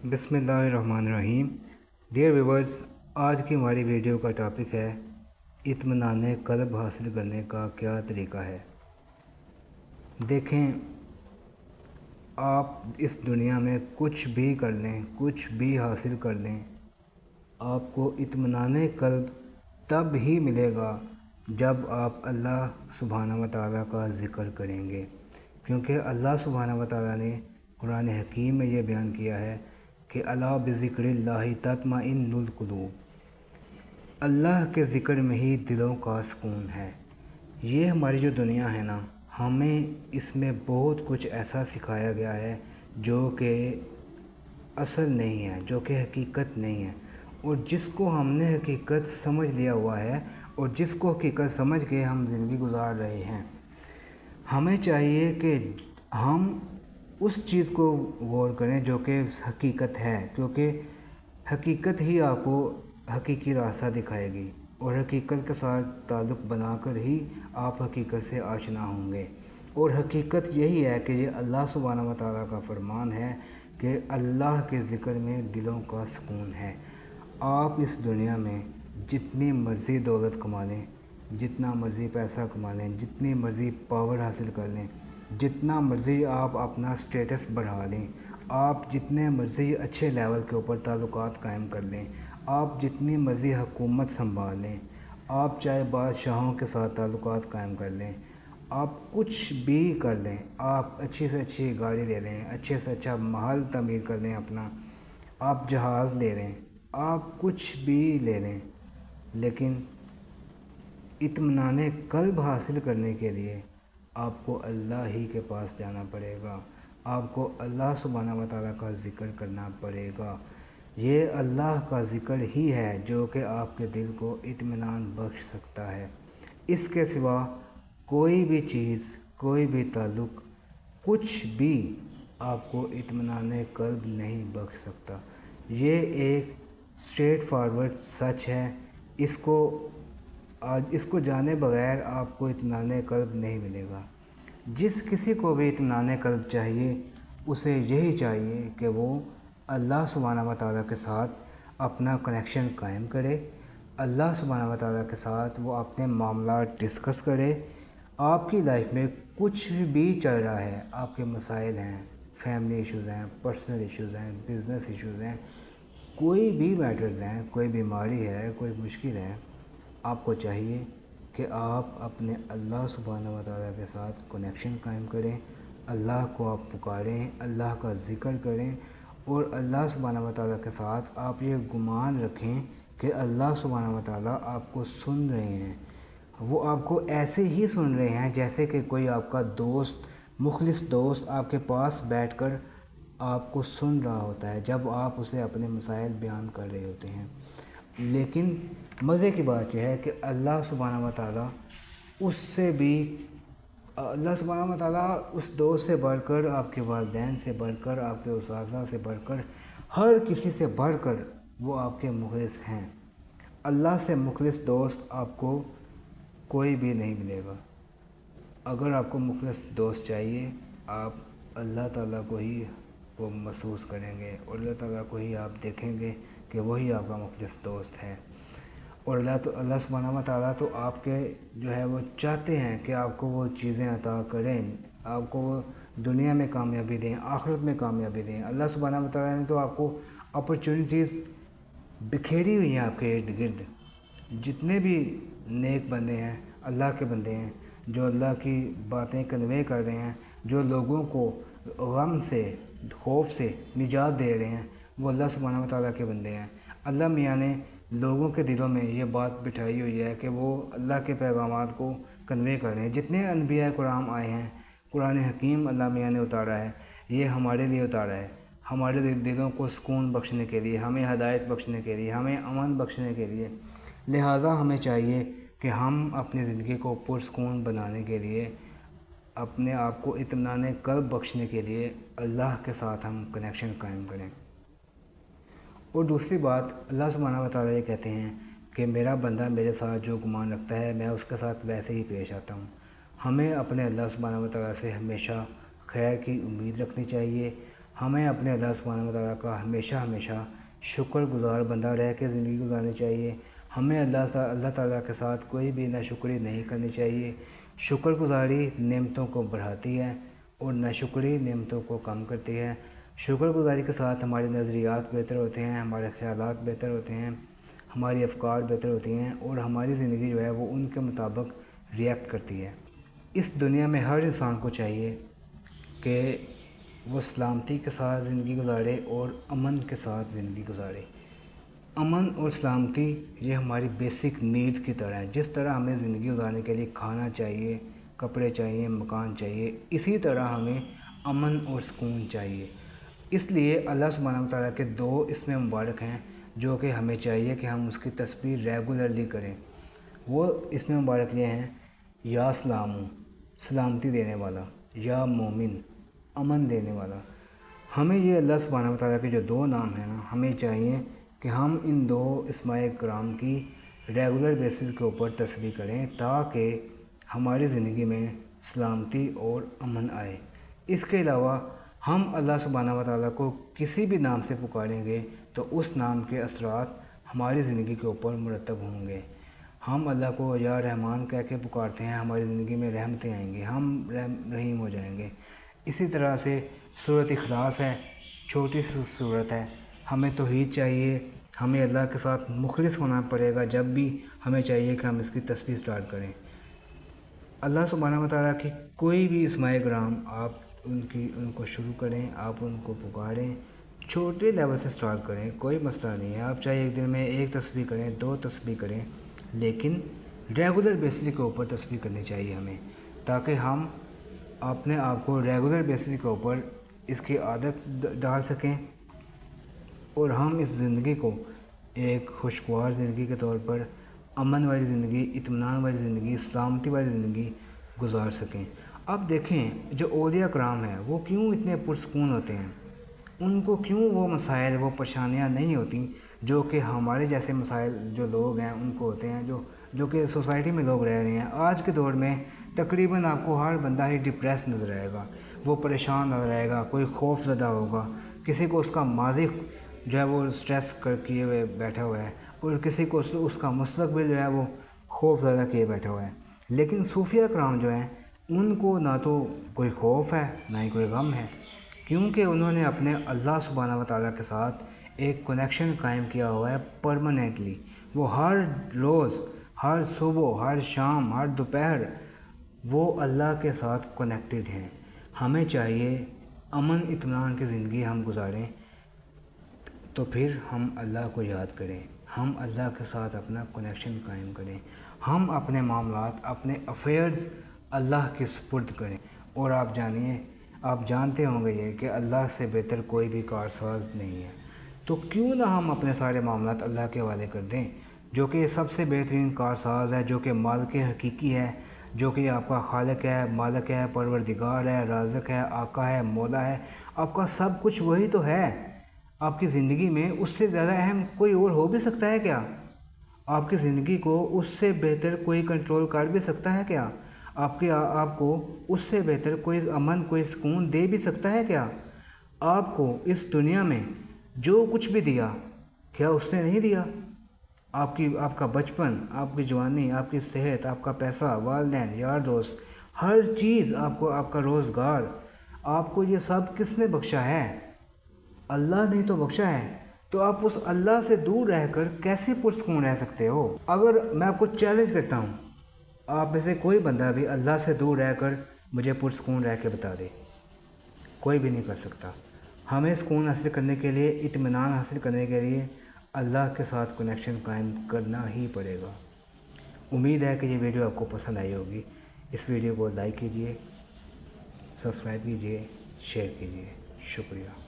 بسم اللہ الرحمن الرحیم۔ ڈیئر ویورز، آج کی ہماری ویڈیو کا ٹاپک ہے اطمینان قلب حاصل کرنے کا کیا طریقہ ہے۔ دیکھیں، آپ اس دنیا میں کچھ بھی کر لیں، کچھ بھی حاصل کر لیں، آپ کو اطمینان قلب تب ہی ملے گا جب آپ اللہ سبحانہ و تعالیٰ کا ذکر کریں گے، کیونکہ اللہ سبحانہ و تعالیٰ نے قرآن حکیم میں یہ بیان کیا ہے کہ الا بذکر اللہ تطمئن القلوب، اللہ کے ذکر میں ہی دلوں کا سکون ہے۔ یہ ہماری جو دنیا ہے نا، ہمیں اس میں بہت کچھ ایسا سکھایا گیا ہے جو کہ اصل نہیں ہے، جو کہ حقیقت نہیں ہے، اور جس کو ہم نے حقیقت سمجھ لیا ہوا ہے اور جس کو حقیقت سمجھ کے ہم زندگی گزار رہے ہیں، ہمیں چاہیے کہ ہم اس چیز کو غور کریں جو کہ حقیقت ہے، کیونکہ حقیقت ہی آپ کو حقیقی راستہ دکھائے گی، اور حقیقت کے ساتھ تعلق بنا کر ہی آپ حقیقت سے آشنا ہوں گے۔ اور حقیقت یہی ہے کہ یہ اللہ سبحانہ و تعالیٰ کا فرمان ہے کہ اللہ کے ذکر میں دلوں کا سکون ہے۔ آپ اس دنیا میں جتنی مرضی دولت کما لیں، جتنا مرضی پیسہ کما لیں، جتنی مرضی پاور حاصل کر لیں، جتنا مرضی آپ اپنا سٹیٹس بڑھا لیں، آپ جتنے مرضی اچھے لیول کے اوپر تعلقات قائم کر لیں، آپ جتنی مرضی حکومت سنبھال لیں، آپ چاہے بادشاہوں کے ساتھ تعلقات قائم کر لیں، آپ کچھ بھی کر لیں، آپ اچھی سے اچھی گاڑی لے لیں، اچھے سے اچھا محل تعمیر کر لیں اپنا، آپ جہاز لے لیں، آپ کچھ بھی لے لیں، لیکن اطمینان قلب حاصل کرنے کے لیے آپ کو اللہ ہی کے پاس جانا پڑے گا، آپ کو اللہ سبحانہ و تعالیٰ کا ذکر کرنا پڑے گا۔ یہ اللہ کا ذکر ہی ہے جو کہ آپ کے دل کو اطمینان بخش سکتا ہے۔ اس کے سوا کوئی بھی چیز، کوئی بھی تعلق، کچھ بھی آپ کو اطمینان قلب نہیں بخش سکتا۔ یہ ایک اسٹریٹ فارورڈ سچ ہے، اس کو جانے بغیر آپ کو اطمینان قلب نہیں ملے گا۔ جس کسی کو بھی اطمینان قلب چاہیے، اسے یہی چاہیے کہ وہ اللہ سبحانہ و تعالیٰ کے ساتھ اپنا کنیکشن قائم کرے، اللہ سبحانہ و تعالیٰ کے ساتھ وہ اپنے معاملات ڈسکس کرے۔ آپ کی لائف میں کچھ بھی چل رہا ہے، آپ کے مسائل ہیں، فیملی ایشوز ہیں، پرسنل ایشوز ہیں، بزنس ایشوز ہیں، کوئی بھی میٹرز ہیں، کوئی بیماری ہے، کوئی مشکل ہے، آپ کو چاہیے کہ آپ اپنے اللہ سبحانہ و تعالیٰ کے ساتھ کنیکشن قائم کریں، اللہ کو آپ پکاریں، اللہ کا ذکر کریں، اور اللہ سبحانہ و تعالیٰ کے ساتھ آپ یہ گمان رکھیں کہ اللہ سبحانہ و تعالیٰ آپ کو سن رہے ہیں۔ وہ آپ کو ایسے ہی سن رہے ہیں جیسے کہ کوئی آپ کا دوست، مخلص دوست آپ کے پاس بیٹھ کر آپ کو سن رہا ہوتا ہے جب آپ اسے اپنے مسائل بیان کر رہے ہوتے ہیں۔ لیکن مزے کی بات یہ ہے کہ اللہ سبحانہ و تعالیٰ اللہ سبحانہ و تعالیٰ اس دوست سے بڑھ کر، آپ کے والدین سے بڑھ کر، آپ کے اساتذہ سے بڑھ کر، ہر کسی سے بڑھ کر وہ آپ کے مخلص ہیں۔ اللہ سے مخلص دوست آپ کو کوئی بھی نہیں ملے گا۔ اگر آپ کو مخلص دوست چاہیے، آپ اللہ تعالیٰ کو ہی وہ محسوس کریں گے، اور اللہ تعالیٰ کو ہی آپ دیکھیں گے کہ وہی آپ کا مخلص دوست ہے۔ اور اللہ سبحانہ و تعالیٰ تو آپ کے جو ہے وہ چاہتے ہیں کہ آپ کو وہ چیزیں عطا کریں، آپ کو وہ دنیا میں کامیابی دیں، آخرت میں کامیابی دیں۔ اللہ سبحانہ و تعالیٰ نے تو آپ کو اپرچونٹیز بکھیری ہوئی ہیں آپ کے ارد گرد۔ جتنے بھی نیک بندے ہیں، اللہ کے بندے ہیں، جو اللہ کی باتیں کنوے کر رہے ہیں، جو لوگوں کو غم سے، خوف سے نجات دے رہے ہیں، وہ اللہ سبحانہ و تعالیٰ کے بندے ہیں۔ اللہ میاں نے لوگوں کے دلوں میں یہ بات بٹھائی ہوئی ہے کہ وہ اللہ کے پیغامات کو کنوے کر رہے ہیں۔ جتنے انبیاء کرام آئے ہیں، قرآن حکیم اللہ میاں نے اتارا ہے، یہ ہمارے لیے اتارا ہے، ہمارے دلوں کو سکون بخشنے کے لیے، ہمیں ہدایت بخشنے کے لیے، ہمیں امن بخشنے کے لیے۔ لہٰذا ہمیں چاہیے کہ ہم اپنی زندگی کو پرسکون بنانے کے لیے، اپنے آپ کو اطمینان قلب بخشنے کے لیے اللہ کے ساتھ ہم کنیکشن قائم کریں۔ اور دوسری بات، اللہ سبحانہ و تعالیٰ یہ کہتے ہیں کہ میرا بندہ میرے ساتھ جو گمان رکھتا ہے، میں اس کے ساتھ ویسے ہی پیش آتا ہوں۔ ہمیں اپنے اللہ سبحانہ و تعالیٰ سے ہمیشہ خیر کی امید رکھنی چاہیے، ہمیں اپنے اللہ سبحانہ و تعالیٰ کا ہمیشہ شکر گزار بندہ رہ کے زندگی گزارنی چاہیے۔ ہمیں اللہ تعالیٰ کے ساتھ کوئی بھی ناشکری نہیں کرنی چاہیے۔ شکر گزاری نعمتوں کو بڑھاتی ہے اور ناشکری نعمتوں کو کم کرتی ہے۔ شکر گزاری کے ساتھ ہمارے نظریات بہتر ہوتے ہیں، ہمارے خیالات بہتر ہوتے ہیں، ہماری افکار بہتر ہوتی ہیں اور ہماری زندگی جو ہے وہ ان کے مطابق ریئیکٹ کرتی ہے۔ اس دنیا میں ہر انسان کو چاہیے کہ وہ سلامتی کے ساتھ زندگی گزارے اور امن کے ساتھ زندگی گزارے۔ امن اور سلامتی یہ ہماری بیسک نیڈز کی طرح ہے۔ جس طرح ہمیں زندگی گزارنے کے لیے کھانا چاہیے، کپڑے چاہیے، مکان چاہیے، اسی طرح ہمیں امن اور سکون چاہیے۔ اس لیے اللہ سبحانہ و تعالیٰ کے 2 اسم مبارک ہیں جو کہ ہمیں چاہیے کہ ہم اس کی تسبیح ریگولرلی کریں۔ وہ اسم مبارک یہ ہیں: یا سلام، سلامتی دینے والا، یا مومن، امن دینے والا۔ ہمیں یہ اللہ سبحانہ و تعالیٰ کے جو 2 نام ہیں نا، ہمیں چاہیے کہ ہم ان 2 اسماء کرام کی ریگولر بیسس کے اوپر تسبیح کریں تاکہ ہماری زندگی میں سلامتی اور امن آئے۔ اس کے علاوہ ہم اللہ سبحانہ و تعالیٰ کو کسی بھی نام سے پکاریں گے تو اس نام کے اثرات ہماری زندگی کے اوپر مرتب ہوں گے۔ ہم اللہ کو یا رحمان کہہ کے پکارتے ہیں، ہماری زندگی میں رحمتیں آئیں گی، ہم رحیم ہو جائیں گے۔ اسی طرح سے سورۃ اخلاص ہے، چھوٹی سی سورت ہے۔ ہمیں توحید چاہیے، ہمیں اللہ کے ساتھ مخلص ہونا پڑے گا۔ جب بھی ہمیں چاہیے کہ ہم اس کی تسبیح سٹارٹ کریں۔ اللہ سبحانہ و تعالیٰ کی کوئی بھی اسماء کرام آپ ان کو شروع کریں، آپ ان کو پکاریں، چھوٹے لیول سے سٹارٹ کریں، کوئی مسئلہ نہیں ہے۔ آپ چاہے ایک دن میں 1 تسبیح کریں، 2 تسبیح کریں، لیکن ریگولر بیسس کے اوپر تسبیح کرنی چاہیے ہمیں، تاکہ ہم اپنے آپ کو ریگولر بیسس کے اوپر اس کی عادت ڈال سکیں اور ہم اس زندگی کو ایک خوشگوار زندگی کے طور پر امن والی زندگی، اطمینان والی زندگی، سلامتی والی زندگی گزار سکیں۔ اب دیکھیں جو اولیاء کرام ہیں وہ کیوں اتنے پرسکون ہوتے ہیں، ان کو کیوں وہ مسائل، وہ پریشانیاں نہیں ہوتی جو کہ ہمارے جیسے مسائل جو لوگ ہیں ان کو ہوتے ہیں، جو کہ سوسائٹی میں لوگ رہ رہے ہیں۔ آج کے دور میں تقریباً آپ کو ہر بندہ ہی ڈپریس نظر آئے گا، وہ پریشان نظر آئے گا، کوئی خوف زدہ ہوگا، کسی کو اس کا ماضی جو ہے وہ سٹریس کیے ہوئے بیٹھا ہوا ہے اور کسی کو اس کا مستقبل جو ہے وہ خوف زدہ کیے بیٹھا ہوا ہے۔ لیکن صوفیہ کرام جو ہیں ان کو نہ تو کوئی خوف ہے نہ ہی کوئی غم ہے، کیونکہ انہوں نے اپنے اللہ سبحانہ و تعالیٰ کے ساتھ ایک کنیکشن قائم کیا ہوا ہے پرماننٹلی۔ وہ ہر روز، ہر صبح، ہر شام، ہر دوپہر وہ اللہ کے ساتھ کنیکٹڈ ہیں۔ ہمیں چاہیے امن اطمینان کی زندگی ہم گزاریں، تو پھر ہم اللہ کو یاد کریں، ہم اللہ کے ساتھ اپنا کنیکشن قائم کریں، ہم اپنے معاملات، اپنے افیئرز اللہ کے سپرد کریں۔ اور آپ جانتے ہوں گے یہ کہ اللہ سے بہتر کوئی بھی کارساز نہیں ہے، تو کیوں نہ ہم اپنے سارے معاملات اللہ کے حوالے کر دیں، جو کہ سب سے بہترین کارساز ہے، جو کہ مالک حقیقی ہے، جو کہ آپ کا خالق ہے، مالک ہے، پروردگار ہے، رازق ہے، آقا ہے، مولا ہے۔ آپ کا سب کچھ وہی تو ہے۔ آپ کی زندگی میں اس سے زیادہ اہم کوئی اور ہو بھی سکتا ہے کیا؟ آپ کی زندگی کو اس سے بہتر کوئی کنٹرول کر بھی سکتا ہے کیا؟ آپ کو اس سے بہتر کوئی امن، کوئی سکون دے بھی سکتا ہے کیا؟ آپ کو اس دنیا میں جو کچھ بھی دیا، کیا اس نے نہیں دیا؟ آپ کا بچپن، آپ کی جوانی، آپ کی صحت، آپ کا پیسہ، والدین، یار دوست، ہر چیز، آپ کا روزگار، آپ کو یہ سب کس نے بخشا ہے؟ اللہ نے تو بخشا ہے۔ تو آپ اس اللہ سے دور رہ کر کیسے پرسکون رہ سکتے ہو؟ اگر میں آپ کو چیلنج کرتا ہوں، آپ میں سے کوئی بندہ بھی اللہ سے دور رہ کر مجھے پرسکون رہ کے بتا دے، کوئی بھی نہیں کر سکتا۔ ہمیں سکون حاصل کرنے کے لیے، اطمینان حاصل کرنے کے لیے اللہ کے ساتھ کنیکشن قائم کرنا ہی پڑے گا۔ امید ہے کہ یہ ویڈیو آپ کو پسند آئی ہوگی۔ اس ویڈیو کو لائک کیجیے، سبسکرائب کیجیے، شیئر کیجیے۔ شکریہ۔